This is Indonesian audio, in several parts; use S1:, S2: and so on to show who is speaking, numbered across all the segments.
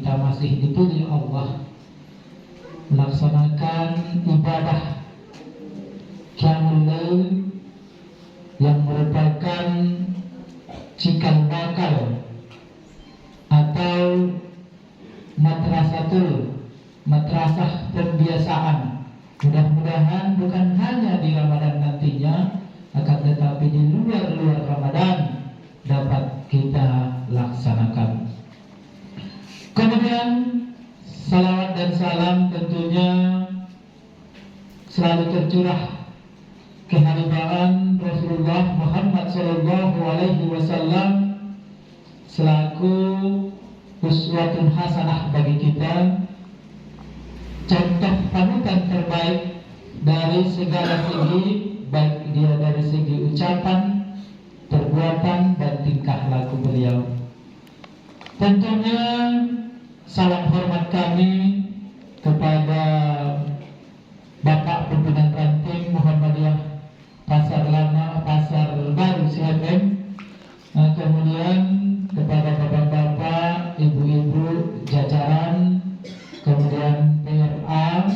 S1: kita masih dipilih Allah melaksanakan ibadah Qiyamul Lail yang merupakan cikal bakal atau madrasah pembiasaan. Mudah-mudahan bukan hanya di Ramadan nantinya, akan tetapi di luar Ramadan dapat kita laksanakan. Kemudian salawat dan salam tentunya selalu tercurah kehadiran Rasulullah Muhammad SAW selaku uswatun hasanah bagi kita, contoh panutan terbaik dari segala segi, baik dia dari segi ucapan, perbuatan, dan tingkah laku beliau. Tentunya salam hormat kami kepada Bapak Pimpinan Ranting Muhammadiyah Pasar Lama, Pasar Baru CMM. Kemudian kepada bapak-bapak, ibu-ibu jajaran, kemudian PRA,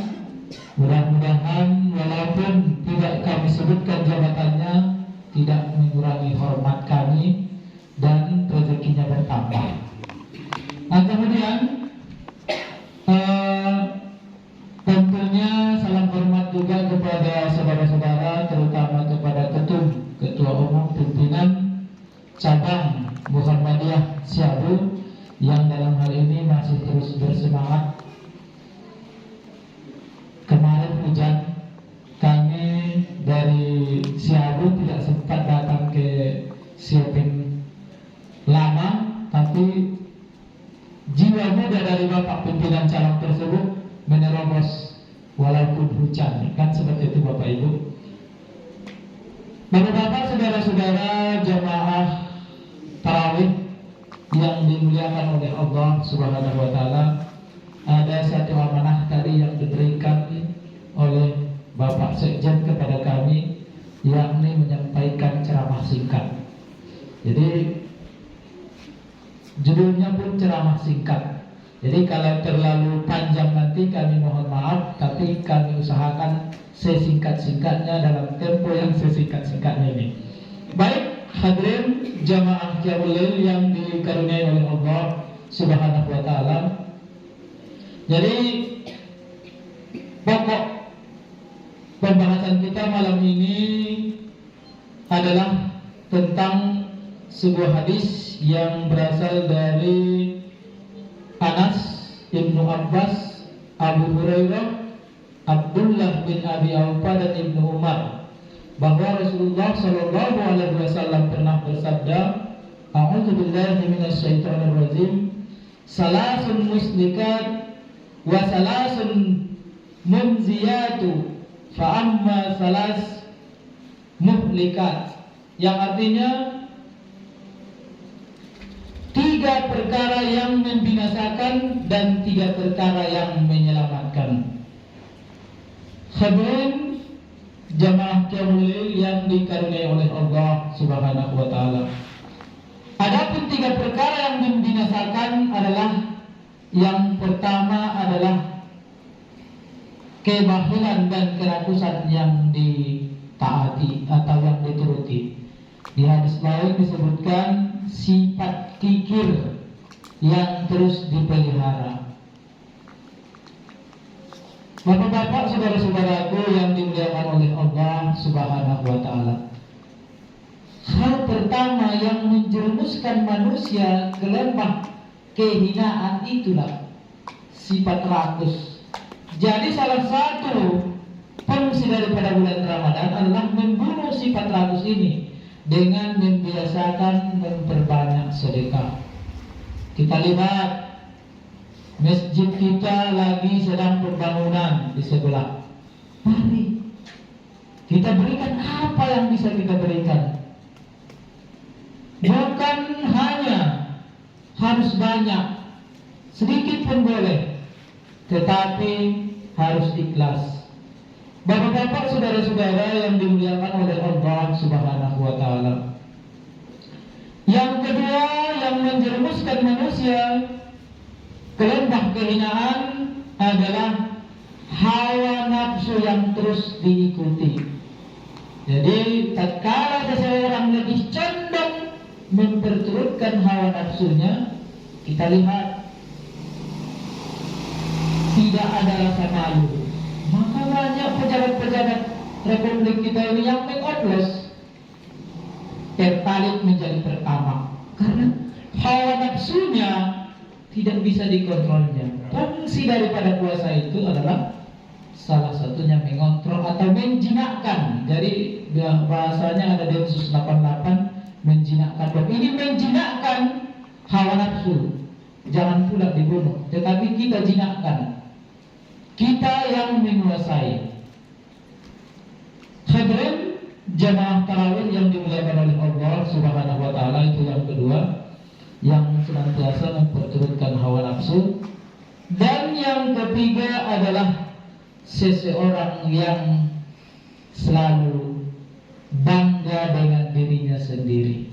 S1: mudah-mudahan walaupun tidak kami sebutkan jabatannya, tidak mengurangi hormat kami dan rezekinya bertambah. Kemudian tentunya salam hormat juga kepada saudara-saudara, terutama kepada Ketua Umum Pimpinan Cabang Muhammadiyah Siabu yang dalam hal ini masih terus bersemangat. Kemarin hujan, kami dari Siabu tidak sempat datang ke Siaping lama, tapi jiwa muda dari Bapak Pimpinan Cabang tersebut menerobos walaupun hujan. Kan seperti itu Bapak Ibu. Bapak-bapak, saudara-saudara jamaah tarawih yang dimuliakan oleh Allah Subhanahu wa taala, ada satu amanah tadi yang diberikan oleh Bapak Sekjen kepada kami, yakni menyampaikan ceramah singkat. Jadi judulnya pun ceramah singkat. Jadi kalau terlalu panjang nanti kami mohon maaf, tapi kami usahakan sesingkat-singkatnya dalam tempo yang sesingkat-singkatnya ini. Baik, hadirin jamaah Qiyamul Lail yang dikaruniai oleh Allah Subhanahu wa taala. Jadi pokok pembahasan kita malam ini adalah tentang sebuah hadis yang berasal dari Anas, Ibnu Abbas, Abu Hurairah, Abdullah bin Abi Aufa dan Ibnu Umar, bahwa Rasulullah Shallallahu Alaihi Wasallam pernah bersabda, "A'udzubillahi minasyaitonir rajim, salasun muslikat wa salasun munziyatu, fa amma salas muhlikat," yang artinya 3 perkara yang membinasakan dan 3 perkara yang menyelamatkan. Hadirin jamaah Qiyamul Lail yang dikaruniai oleh Allah Subhanahu wa taala. Adapun 3 perkara yang membinasakan adalah, yang pertama adalah kebahilan dan kerakusan yang ditaati atau yang dituruti. Di hadis lain disebutkan sifat kikir yang terus dipelihara. Bapak-bapak, saudara-saudaraku yang dimuliakan oleh Allah Subhanahu wa taala, hal pertama yang menjerumuskan manusia ke lembah kehinaan itulah sifat rakus. Jadi salah satu fungsi daripada bulan Ramadan adalah membunuh sifat rakus ini dengan membiasakan memperbanyak sedekah. Kita lihat masjid kita lagi sedang pembangunan di sebelah. Mari kita berikan apa yang bisa kita berikan. Bukan hanya harus banyak, sedikit pun boleh, tetapi harus ikhlas. Bapak-bapak, saudara-saudara yang dimuliakan oleh Allah Subhanahu wa taala. Yang kedua yang menjerumuskan manusia Kelembah kehinaan adalah hawa nafsu yang terus diikuti. Jadi tatkala seseorang lebih condong memperturutkan hawa nafsunya, kita lihat tidak ada rasa malu. Maka banyak pejabat-pejabat Republik kita ini yang mengoplos tertarik menjadi pertama karena hawa nafsunya tidak bisa dikontrolnya. Fungsi daripada puasa itu adalah salah satunya mengontrol atau menjinakkan. Jadi bahasanya ada Densus 88, menjinakkan. Dan ini menjinakkan hawa nafsu. Jangan pula dibunuh, tetapi kita jinakkan. Kita yang menguasai. Hadirin jamaah tarawih yang dimuliakan oleh Allah Subhanahu wa taala, itu yang kedua, yang senantiasa memperturutkan hawa nafsu. Dan yang ketiga adalah seseorang yang selalu bangga dengan dirinya sendiri.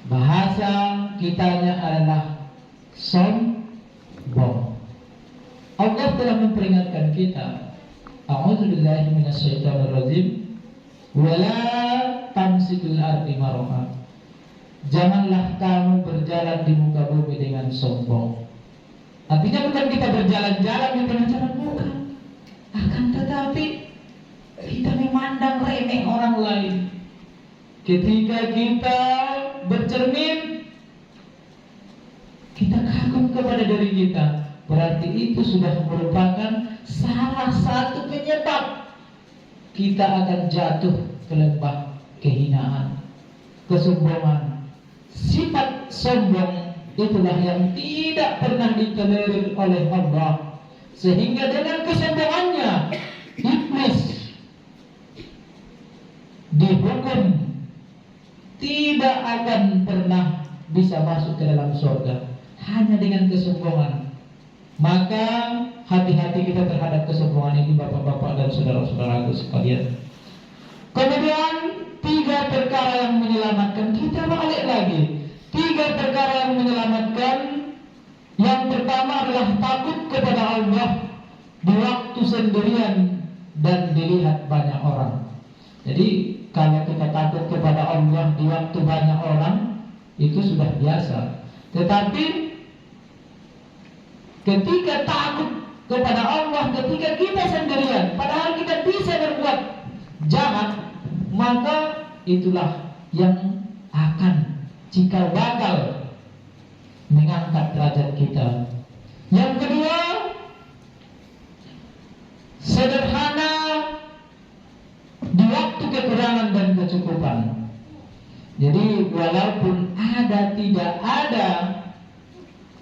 S1: Bahasa kitanya adalah sombong. Allah telah memperingatkan kita, a'udzubillahi minasyaitonirrajim, wala tamsidul ardi maraha. Janganlah kamu berjalan di muka bumi dengan sombong. Artinya bukan kita berjalan-jalan di tengah jalan, bukan. Akan tetapi kita memandang remeh orang lain. Ketika kita bercermin, kita kagum kepada diri kita. Berarti itu sudah merupakan salah satu penyebab kita akan jatuh ke lembah kehinaan, kesombongan. Sifat sombong itulah yang tidak pernah ditolerir oleh Allah, sehingga dengan kesombongannya iblis dihukum tidak akan pernah bisa masuk ke dalam surga hanya dengan kesombongan. Maka hati-hati kita terhadap kesombongan ini, bapak-bapak dan saudara-saudaraku sekalian. Kemudian 3 perkara yang menyelamatkan, kita balik lagi. 3 perkara yang menyelamatkan. Yang pertama adalah takut kepada Allah di waktu sendirian dan dilihat banyak orang. Jadi kalau kita takut kepada Allah di waktu banyak orang, itu sudah biasa. Tetapi ketika takut kepada Allah ketika kita sendirian, padahal kita bisa berbuat jahat, maka itulah yang akan cikal bakal mengangkat derajat kita. Yang kedua, sederhana di waktu kekurangan dan kecukupan. Jadi walaupun ada tidak ada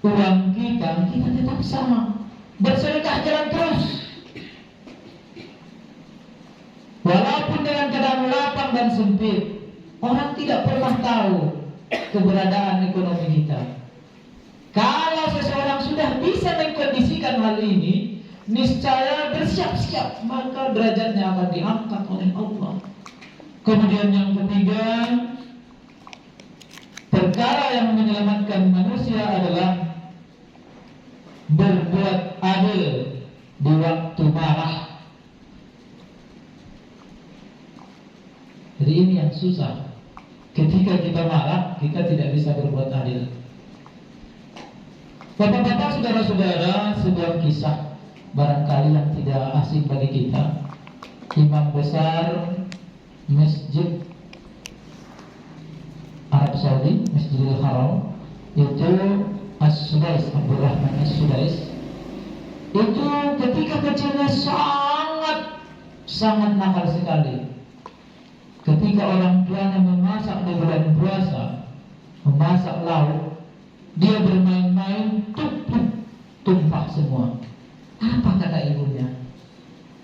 S1: uang kita tetap sama, bersedekah jalan terus. Walaupun dengan keadaan lapang dan sempit, orang tidak pernah tahu keberadaan ekonomi kita. Kalau seseorang sudah bisa mengkondisikan hal ini, niscaya bersiap-siap, maka derajatnya akan diangkat oleh Allah. Kemudian yang ketiga, perkara yang menyelamatkan manusia adalah berbuat adil di waktu marah. Jadi ini yang susah. Ketika kita marah, kita tidak bisa berbuat adil. Bapak-bapak, saudara-saudara, sebuah kisah barangkali yang tidak asing bagi kita. Imam besar Masjid Arab Saudi, Masjidil Haram, itu As-Sudais, Abdurrahman As-Sudais, itu ketika kecilnya sangat nakal sekali. Ketika orang tuanya memasak di bulan puasa, memasak lauk, dia bermain-main, tumpah semua. Apa kata ibunya?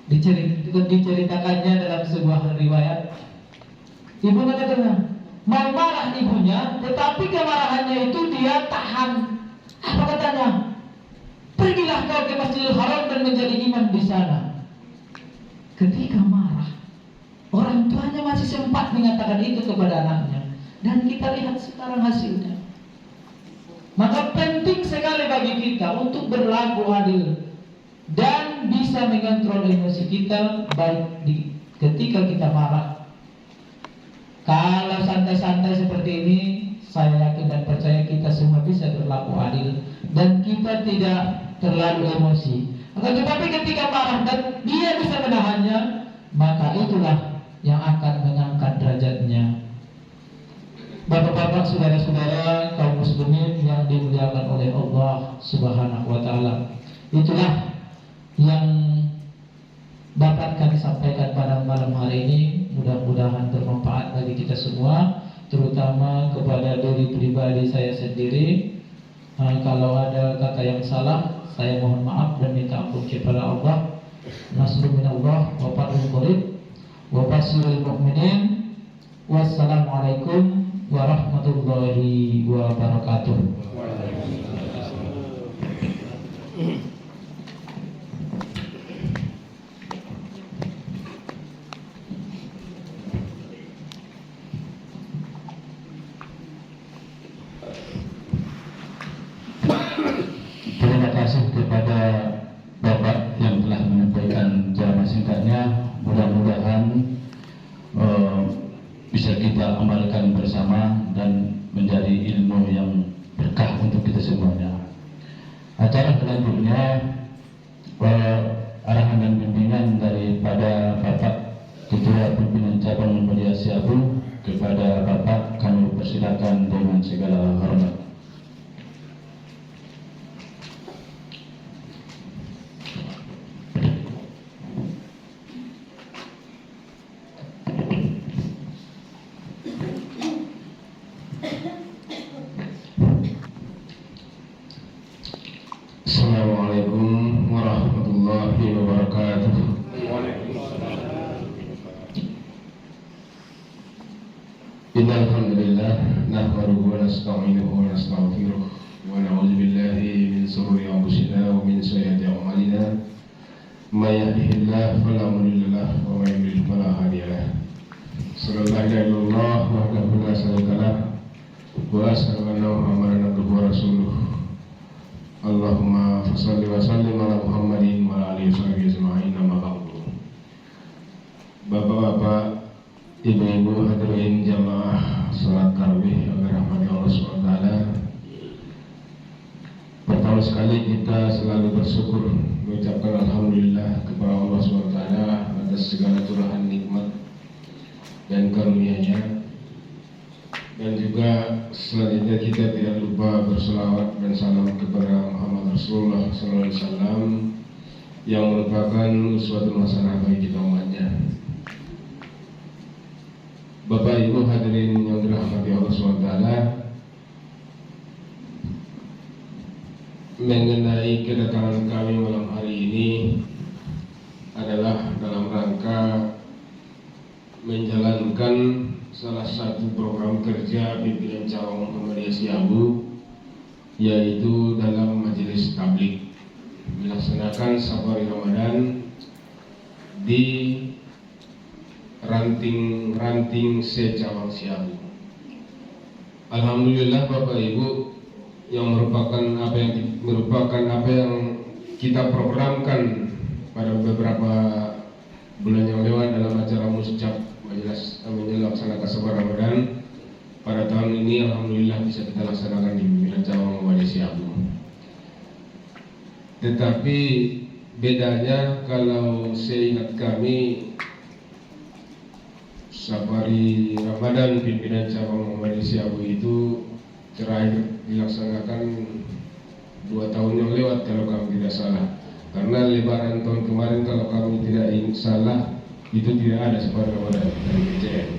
S1: Diceritakannya dalam sebuah riwayat. Ibu katanya, mau marah ibunya, tetapi kemarahannya itu dia tahan. Apa katanya? Pergilah kau ke Masjidil Haram dan menjadi imam di sana. Ketika marah, orang tuanya masih sempat mengatakan itu kepada anaknya. Dan kita lihat sekarang hasilnya. Maka penting sekali bagi kita untuk berlaku adil dan bisa mengontrol emosi kita, baik ketika kita marah. Kalau santai-santai seperti ini, saya yakin dan percaya kita semua bisa berlaku adil dan kita tidak terlalu emosi. Akan tetapi ketika marah dan dia bisa menahannya, maka itulah yang akan mengangkat derajatnya. Bapak-bapak, saudara-saudara, kaum muslimin yang dimuliakan oleh Allah Subhanahu wa taala. Itulah yang dapat kami sampaikan pada malam hari ini. Mudah-mudahan bermanfaat bagi kita semua, terutama kepada diri pribadi saya sendiri. Kalau ada kata yang salah, saya mohon maaf dan minta ampun kepada Allah. Nasrul minallah wa fadlun qarib wa basyiril mu'minin. Wassalamualaikum warahmatullahi wabarakatuh.
S2: Terima kasih kepada Bapak yang telah menyampaikan ceramah singkatnya. Mudah-mudahan bisa kita amalkan bersama dan menjadi ilmu yang berkah untuk kita semuanya. Acara selanjutnya arahan dan bimbingan daripada Bapak Ketua Pimpinan Cabang Muhammadiyah Siabu. Kepada Bapak kami persilakan dengan segala hormat. Assalamualaikum warahmatullahi wabarakatuh. Innal hamdalillah nahmaduhu wa nasta'inuhu wa nastaghfiruh wa na'udzu billahi min shururi anfusina wa min sayyiati a'malina. May yahdihillahu fala mudilla lahu wa may yudlil fala hadiya lahu. Sallallahu alaihi wa sallam wa asyhadu anna Muhammadan abduhu wa rasuluh. Allahumma shalli wa sallim ala Muhammadin wa ala alihi ajma'in. Amma ba'du. Bapak-bapak, ibu-ibu hadirin jamaah salat tarawih yang dirahmati Allah SWT. Pertama sekali kita selalu bersyukur, mengucapkan alhamdulillah kepada Allah SWT atas segala curahan nikmat dan karunia-Nya. Dan juga selanjutnya kita tidak lupa berselawat dan salam kepada Muhammad Rasulullah SAW yang merupakan uswatun hasanah bagi kita umatnya. Bapak Ibu hadirin yang dirahmati Allah SWT, mengenai kedatangan kami malam hari ini adalah dalam rangka menjalankan salah satu program kerja pimpinan cabang Muhammadiyah Siabu, yaitu dalam majelis tabligh melaksanakan safari Ramadan di ranting se-cabang Siabu. Alhamdulillah Bapak Ibu, yang merupakan apa yang kita programkan pada beberapa bulan yang lewat dalam acara muscap melaksanakan safari Ramadan pada tahun ini, alhamdulillah bisa kita laksanakan di pimpinan cabang Muhammadiyah Siabu. Tetapi bedanya, kalau seingat kami, safari Ramadan pimpinan cabang Muhammadiyah Siabu itu terakhir dilaksanakan 2 tahun yang lewat kalau kami tidak salah. Karena lebaran tahun kemarin kalau kami tidak salah itu tidak ada safari Ramadan dari PCM.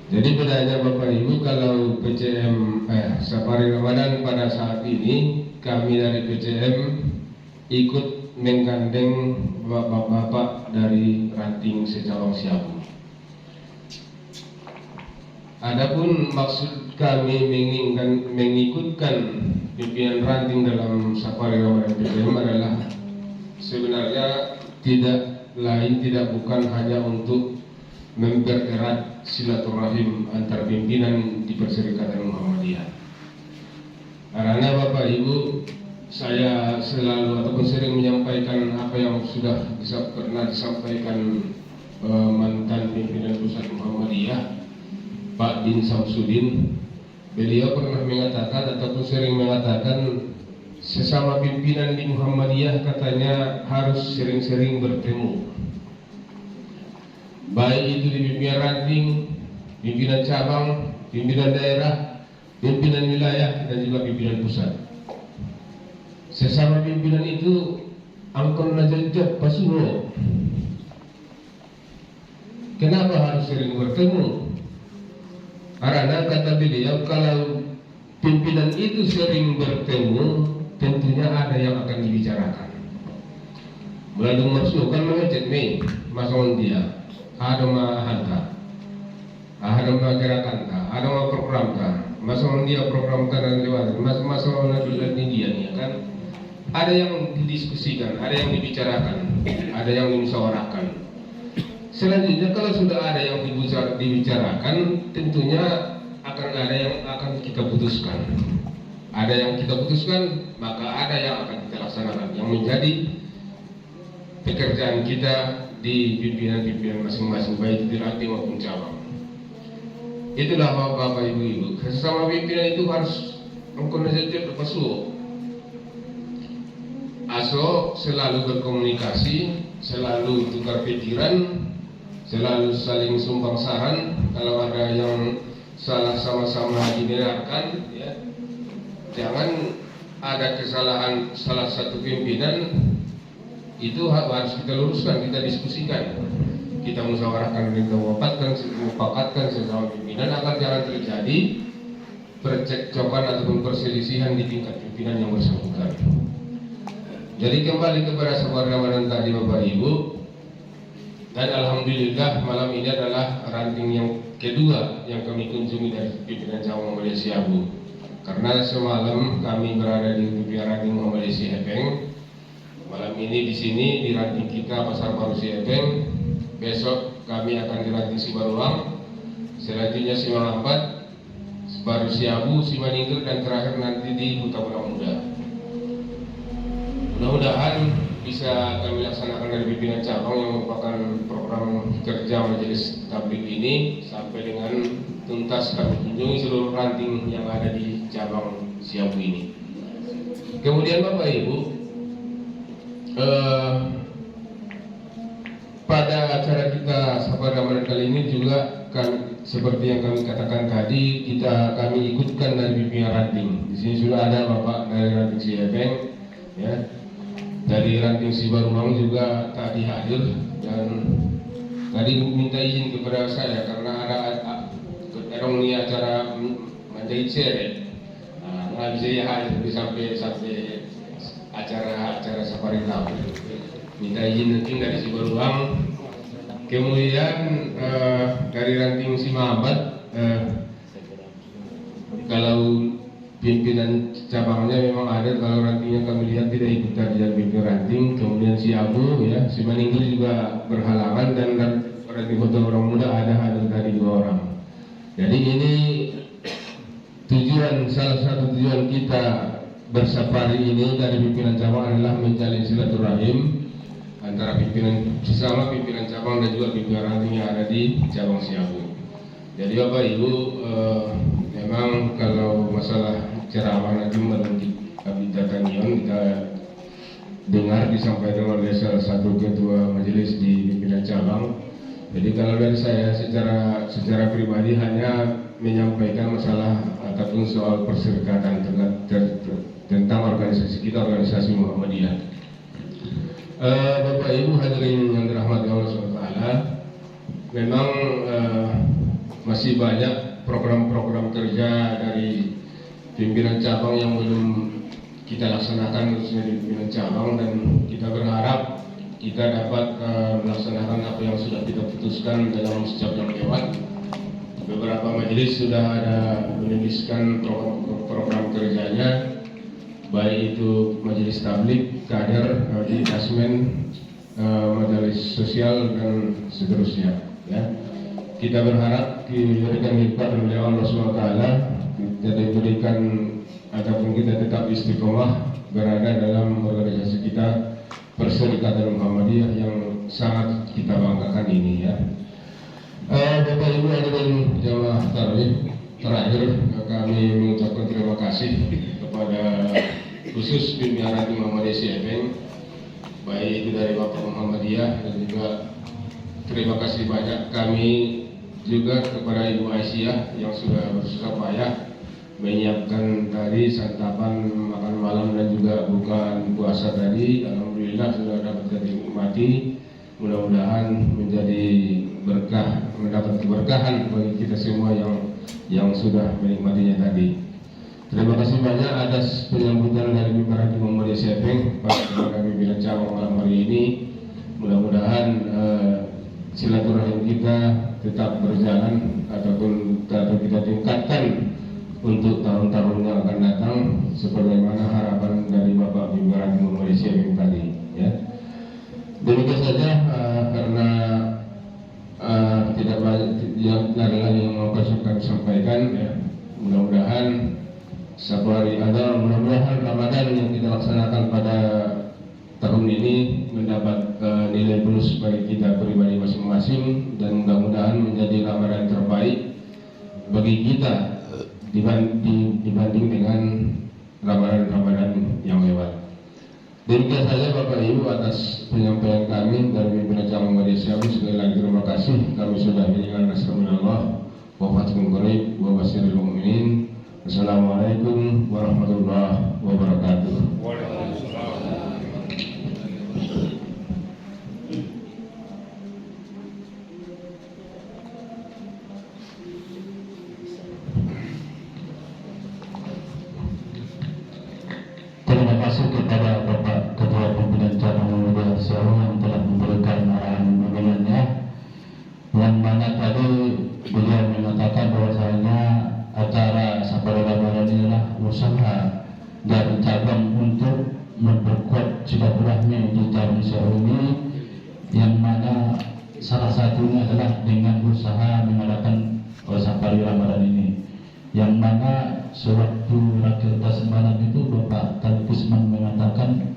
S2: Jadi bedanya Bapak Ibu, kalau PCM safari Ramadan pada saat ini kami dari PCM ikut menggandeng bapak-bapak dari ranting se-cabang Siabu. Adapun maksud kami mengikutkan pimpinan ranting dalam safari Ramadan PCM adalah sebenarnya tidak bukan hanya untuk mempererat silaturahim antar pimpinan di Perserikatan Muhammadiyah. Karena Bapak Ibu, saya selalu ataupun sering menyampaikan apa yang sudah pernah disampaikan mantan pimpinan pusat Muhammadiyah, Pak Din Samsudin. Beliau pernah mengatakan ataupun sering mengatakan sesama pimpinan di Muhammadiyah katanya harus sering-sering bertemu, baik itu di pimpinan ranting, pimpinan cabang, pimpinan daerah, pimpinan wilayah, dan juga pimpinan pusat. Sesama pimpinan itu angkon najajat pasuwo. Kenapa harus sering bertemu? Karena kata beliau, kalau pimpinan itu sering bertemu, tentunya ada yang akan dibicarakan. Melalui masuk kan mengecek nih, masalah dia, ada mahanta, ada gerakan, ada program masalah dia program dan lewat, masalah dia nih kan. Ada yang didiskusikan, ada yang dibicarakan, ada yang dimusyawarahkan. Selanjutnya kalau sudah ada yang dibicarakan, tentunya akan ada yang akan kita putuskan. Ada yang kita putuskan, maka ada yang akan kita laksanakan, yang menjadi pekerjaan kita di pimpinan-pimpinan masing-masing, baik di ranting maupun cabang. Itulah Bapak Ibu. Sesama pimpinan itu harus mengkoordinasi berpasuh. ASO selalu berkomunikasi, selalu tukar pikiran, selalu saling sumbang saran. Kalau ada yang salah sama-sama dibenarkan, ya, jangan ada kesalahan salah satu pimpinan, itu harus kita luruskan, kita diskusikan, kita musyawarahkan, kita mufakatkan sesama pimpinan agar jangan terjadi percekcokan ataupun perselisihan di tingkat pimpinan yang bersangkutan. Jadi kembali kepada sebuah ramalan tadi Bapak Ibu, dan alhamdulillah malam ini adalah ranting yang kedua yang kami kunjungi dari pimpinan cabang Muhammadiyah Siabu. Karena semalam kami berada di pimpinan ranting Muhammadiyah Sihabeng, malam ini di sini di ranting kita Pasar Baru Sihabeng, besok kami akan di ranting Sibaruang, selanjutnya Simalambat, Baru Siabu, Simaningger, dan terakhir nanti di Huta Muda. Mudah-mudahan bisa kami laksanakan dari pimpinan cabang yang merupakan program kerja Majelis Tabligh ini sampai dengan tuntas kami kunjungi seluruh ranting yang ada di cabang Siabu ini. Kemudian Bapak Ibu, pada acara kita Sapa Ramadan kali ini juga kan seperti yang kami katakan tadi, kami ikutkan dari pimpinan ranting. Di sini sudah ada Bapak dari ranting Sihabeng, ya. Dari ranting Sibaruang juga tadi hadir, dan tadi minta izin kepada saya karena ada ini acara menjadi ceret. Nggak bisa ya hadir sampai acara safari tahu. Minta izin nanti dari Sibaruang. Kemudian dari ranting Simabat, kalau pimpinan cabangnya memang ada, kalau rantingnya kami lihat tidak ikut dari pimpinan ranting. Kemudian Siabu, ya, Simaningger juga berhalangan, dan ranting Kota Orang Muda ada hadir dari 2 orang. Jadi ini salah satu tujuan kita bersafari ini dari pimpinan cabang adalah menjalin silaturahim antara sesama pimpinan cabang dan juga pimpinan ranting yang ada di cabang Siabu. Jadi Bapak Ibu, memang kalau masalah ceramah nanti menurut Kabita Tanion kita dengar disampaikan oleh salah satu ketua majelis di pimpinan cabang. Jadi kalau dari saya secara pribadi hanya menyampaikan masalah ataupun soal perserikatan tentang organisasi kita, organisasi Muhammadiyah. Bapak Ibu hadirin yang dirahmati Allah SWT, memang masih banyak program-program kerja dari pimpinan cabang yang belum kita laksanakan, khususnya di pimpinan cabang, dan kita berharap kita dapat melaksanakan apa yang sudah kita putuskan dalam setiap yang lewat. Beberapa majelis sudah ada menuliskan program kerjanya, baik itu majelis tabligh, kader, di tasmen, majelis sosial, dan seterusnya, ya. Kita berharap diberikan hikmat oleh Allah SWT, kita diberikan ataupun kita tetap istiqomah berada dalam organisasi kita Perserikatan Muhammadiyah yang sangat kita banggakan ini ya. Bapak Ibu hadirin jamaah tarawih, terakhir kami mengucapkan terima kasih kepada khusus pimpinan Hati Muhammadiyah Siapeng, baik itu dari Bapak Muhammadiyah dan juga terima kasih banyak kami juga kepada Ibu Aisyah yang sudah bersusah payah menyiapkan tadi santapan makan malam dan juga bukaan puasa tadi. Alhamdulillah sudah dapat kita nikmati. Mudah-mudahan menjadi berkah, mendapat keberkahan bagi kita semua yang sudah menikmatinya tadi. Terima kasih banyak atas penyambutan dari pimpinan Hati Muhammadiyah Siapeng pada pimpinan cabang malam hari ini. Mudah-mudahan silaturahim kita tetap berjalan ataupun kita tingkatkan untuk tahun-tahun yang akan datang sebagaimana harapan dari Bapak Pimpinan Hati Muhammadiyah Siapeng tadi ya. Demikian saja karena tidak banyak yang lagi yang mau kami sampaikan ya. Mudah-mudahan satu hari ada, mudah-mudahan Ramadan yang kita laksanakan pada tahun ini mendapat nilai plus bagi kita pribadi masing-masing dan mudah-mudahan menjadi Ramadan terbaik bagi kita dibanding dengan Ramadan yang lewat. Demikian saja Bapak Ibu atas penyampaian kami dari pimpinan cabang Muhammadiyah Siapeng. Sekali lagi terima kasih. Kami sudah mendengar nasrullah wa fathun qarib wa basyiril mu'minin. Assalamualaikum warahmatullahi wabarakatuh.
S3: Terima kasih kepada Bapak Ketua Pimpinan Cabang Muhammadiyah Siapeng yang telah memberikan arahan pembinanya, yang mana tadi beliau mengatakan bahwasanya acara Sapari Ramadan inilah usaha dari cabang untuk memperkuat silaturahmi di cabang Siapeng ini, yang mana salah satunya adalah dengan usaha mengadakan Sapari Ramadan ini, yang mana sewaktu rakernas semalam itu Bapak Talkisman mengatakan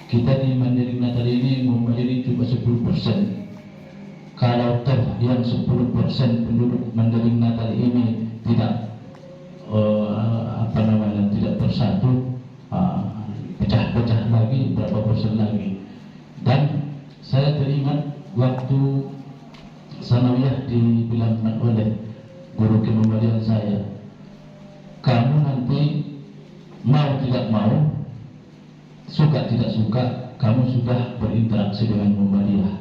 S3: kita di Mandiri Natal ini memiliki cuma 10%. Kalau toh yang 10% penduduk Mandiri Natal ini tidak tidak bersatu, pecah-pecah lagi berapa persen lagi. Dan saya teringat waktu sanawiyah dibilangkan oleh guru kemudian saya, kamu nanti mau tidak mau, suka tidak suka, kamu sudah berinteraksi dengan Muhammadiyah.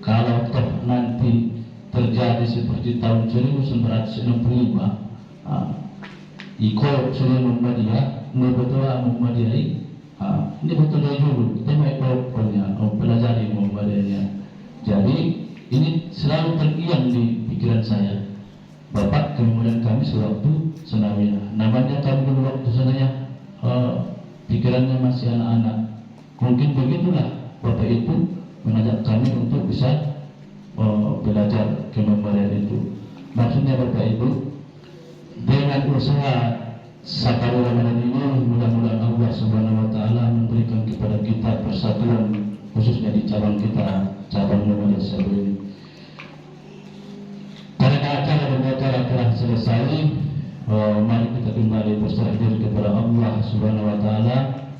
S3: Kalau toh nanti terjadi seperti tahun 1965, ikut sudah Muhammadiyah, ini betul Muhammadiyah ini betul dari dulu, tema ikut pelajari Muhammadiyahnya. Jadi ini selalu terngiang di pikiran saya. Bapak kemudian kami sewaktu senawiyah, namanya kami dulu waktu senawiyah pikirannya masih anak-anak. Mungkin begitulah Bapak itu mengajak kami untuk bisa belajar kemudian itu. Maksudnya Bapak Ibu, dengan usaha Sapari Ramadan ini mudah-mudahan Allah Subhanahu wa taala memberikan kepada kita persatuan, khususnya di cabang kita, cabang Muhammadiyah Siapeng ini. Karena acara telah selesai, mari kita kembali berserah diri kepada Allah Subhanahu wa taala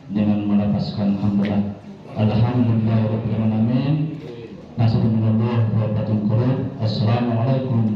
S3: dengan melapaskan hamdalah. Alhamdulillahirabbil alamin. Nasrullah wa fathul qarib. Assalamualaikum